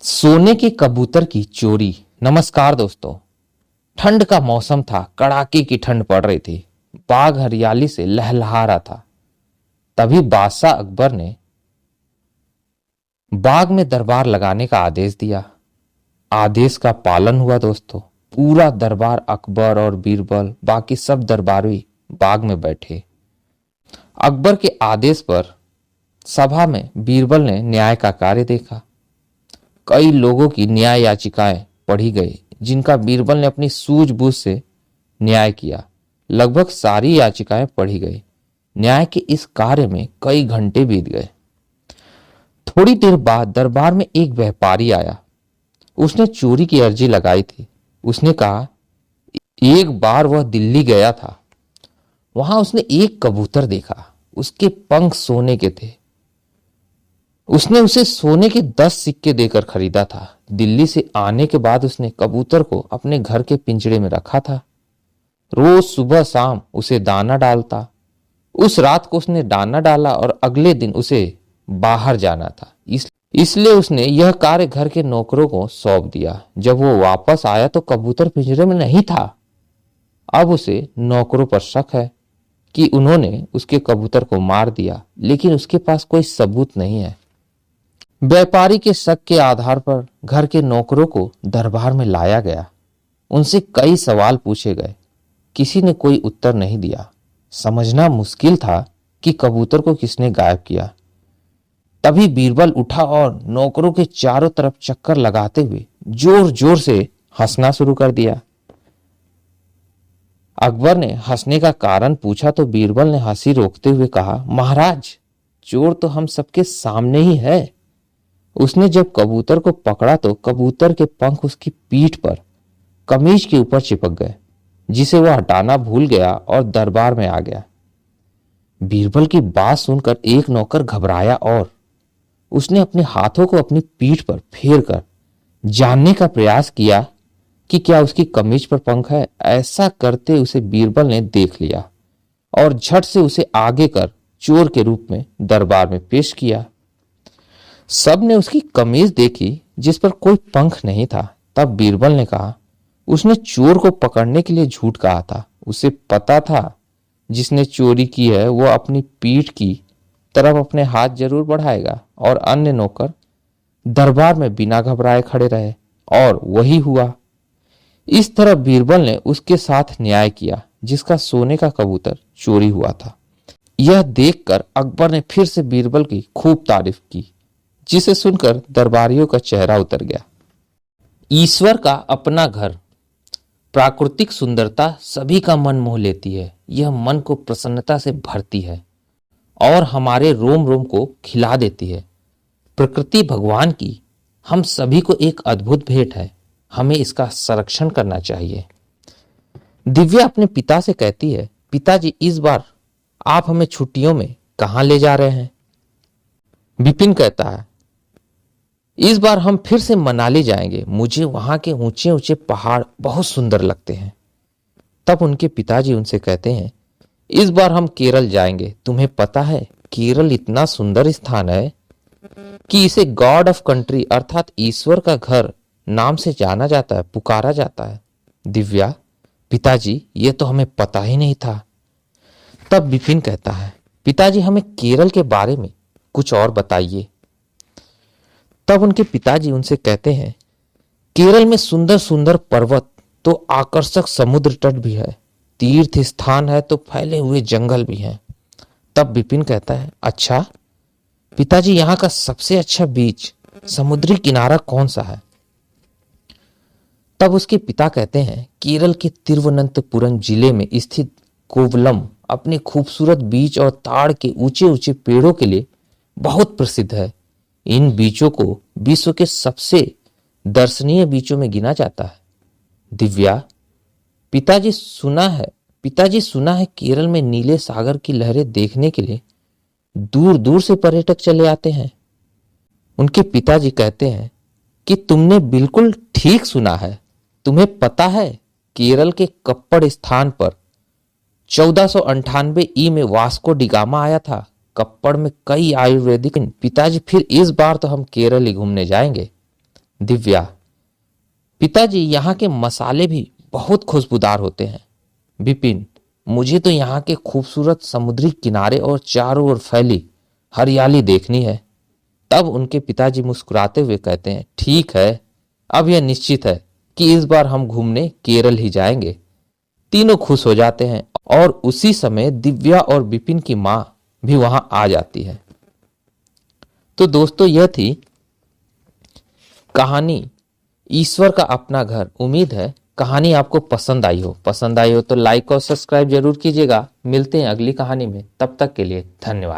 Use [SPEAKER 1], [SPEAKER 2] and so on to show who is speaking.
[SPEAKER 1] सोने के कबूतर की चोरी। नमस्कार दोस्तों। ठंड का मौसम था, कड़ाके की ठंड पड़ रही थी। बाग हरियाली से लहलहा रहा था। तभी बादशाह अकबर ने बाग में दरबार लगाने का आदेश दिया। आदेश का पालन हुआ दोस्तों। पूरा दरबार, अकबर और बीरबल, बाकी सब दरबारी बाग में बैठे। अकबर के आदेश पर सभा में बीरबल ने न्याय का कार्य देखा। कई लोगों की न्याय याचिकाएं पढ़ी गई, जिनका बीरबल ने अपनी सूझबूझ से न्याय किया। लगभग सारी याचिकाएं पढ़ी गई। न्याय के इस कार्य में कई घंटे बीत गए। थोड़ी देर बाद दरबार में एक व्यापारी आया। उसने चोरी की अर्जी लगाई थी। उसने कहा, एक बार वह दिल्ली गया था। वहां उसने एक कबूतर देखा। उसके पंख सोने के थे। उसने उसे सोने के 10 सिक्के देकर खरीदा था। दिल्ली से आने के बाद उसने कबूतर को अपने घर के पिंजरे में रखा था। रोज सुबह शाम उसे दाना डालता। उस रात को उसने दाना डाला और अगले दिन उसे बाहर जाना था, इसलिए उसने यह कार्य घर के नौकरों को सौंप दिया। जब वो वापस आया तो कबूतर पिंजरे में नहीं था। अब उसे नौकरों पर शक है कि उन्होंने उसके कबूतर को मार दिया, लेकिन उसके पास कोई सबूत नहीं है। व्यापारी के शक के आधार पर घर के नौकरों को दरबार में लाया गया। उनसे कई सवाल पूछे गए। किसी ने कोई उत्तर नहीं दिया। समझना मुश्किल था कि कबूतर को किसने गायब किया। तभी बीरबल उठा और नौकरों के चारों तरफ चक्कर लगाते हुए जोर जोर से हंसना शुरू कर दिया। अकबर ने हंसने का कारण पूछा तो बीरबल ने हंसी रोकते हुए कहा, महाराज, चोर तो हम सबके सामने ही है। उसने जब कबूतर को पकड़ा तो कबूतर के पंख उसकी पीठ पर कमीज के ऊपर चिपक गए, जिसे वह हटाना भूल गया और दरबार में आ गया। बीरबल की बात सुनकर एक नौकर घबराया और उसने अपने हाथों को अपनी पीठ पर फेर कर जानने का प्रयास किया कि क्या उसकी कमीज पर पंख है। ऐसा करते उसे बीरबल ने देख लिया और झट से उसे आगे कर चोर के रूप में दरबार में पेश किया। सब ने उसकी कमीज देखी, जिस पर कोई पंख नहीं था। तब बीरबल ने कहा, उसने चोर को पकड़ने के लिए झूठ कहा था। उसे पता था जिसने चोरी की है वो अपनी पीठ की तरफ अपने हाथ जरूर बढ़ाएगा। और अन्य नौकर दरबार में बिना घबराए खड़े रहे और वही हुआ। इस तरह बीरबल ने उसके साथ न्याय किया जिसका सोने का कबूतर चोरी हुआ था। यह देखकर अकबर ने फिर से बीरबल की खूब तारीफ की, जिसे सुनकर दरबारियों का चेहरा उतर गया। ईश्वर का अपना घर। प्राकृतिक सुंदरता सभी का मन मोह लेती है। यह मन को प्रसन्नता से भरती है और हमारे रोम रोम को खिला देती है। प्रकृति भगवान की हम सभी को एक अद्भुत भेंट है। हमें इसका संरक्षण करना चाहिए। दिव्या अपने पिता से कहती है, पिताजी, इस बार आप हमें छुट्टियों में कहाँ ले जा रहे हैं? विपिन कहता है, इस बार हम फिर से मनाली जाएंगे। मुझे वहां के ऊंचे ऊंचे पहाड़ बहुत सुंदर लगते हैं। तब उनके पिताजी उनसे कहते हैं, इस बार हम केरल जाएंगे। तुम्हें पता है, केरल इतना सुंदर स्थान है कि इसे गॉड ऑफ कंट्री अर्थात ईश्वर का घर नाम से जाना जाता है, पुकारा जाता है। दिव्या, पिताजी, ये तो हमें पता ही नहीं था। तब विपिन कहता है, पिताजी, हमें केरल के बारे में कुछ और बताइए। तब उनके पिताजी उनसे कहते हैं, केरल में सुंदर सुंदर पर्वत तो आकर्षक समुद्र तट भी है, तीर्थ स्थान है तो फैले हुए जंगल भी हैं। तब विपिन कहता है, अच्छा पिताजी, यहाँ का सबसे अच्छा बीच, समुद्री किनारा कौन सा है? तब उसके पिता कहते हैं, केरल के तिरुवनंतपुरम जिले में स्थित कोवलम अपने खूबसूरत बीच और ताड़ के ऊंचे ऊंचे पेड़ों के लिए बहुत प्रसिद्ध है। इन बीचों को विश्व के सबसे दर्शनीय बीचों में गिना जाता है। दिव्या, पिताजी सुना है केरल में नीले सागर की लहरें देखने के लिए दूर दूर से पर्यटक चले आते हैं। उनके पिताजी कहते हैं कि तुमने बिल्कुल ठीक सुना है। तुम्हें पता है, केरल के कप्पड़ स्थान पर 1498 ई में वास्को डिगामा आया था। कप्पड़ में कई आयुर्वेदिक। पिताजी, फिर इस बार तो हम केरल ही घूमने जाएंगे। दिव्या, पिताजी यहाँ के मसाले भी बहुत खुशबूदार होते हैं। विपिन, मुझे तो यहाँ के खूबसूरत समुद्री किनारे और चारों ओर फैली हरियाली देखनी है। तब उनके पिताजी मुस्कुराते हुए कहते हैं, ठीक है, अब यह निश्चित है कि इस बार हम घूमने केरल ही जाएंगे। तीनों खुश हो जाते हैं और उसी समय दिव्या और विपिन की मां भी वहां आ जाती है। तो दोस्तों, यह थी कहानी ईश्वर का अपना घर। उम्मीद है कहानी आपको पसंद आई हो। पसंद आई हो तो लाइक और सब्सक्राइब जरूर कीजिएगा। मिलते हैं अगली कहानी में, तब तक के लिए धन्यवाद।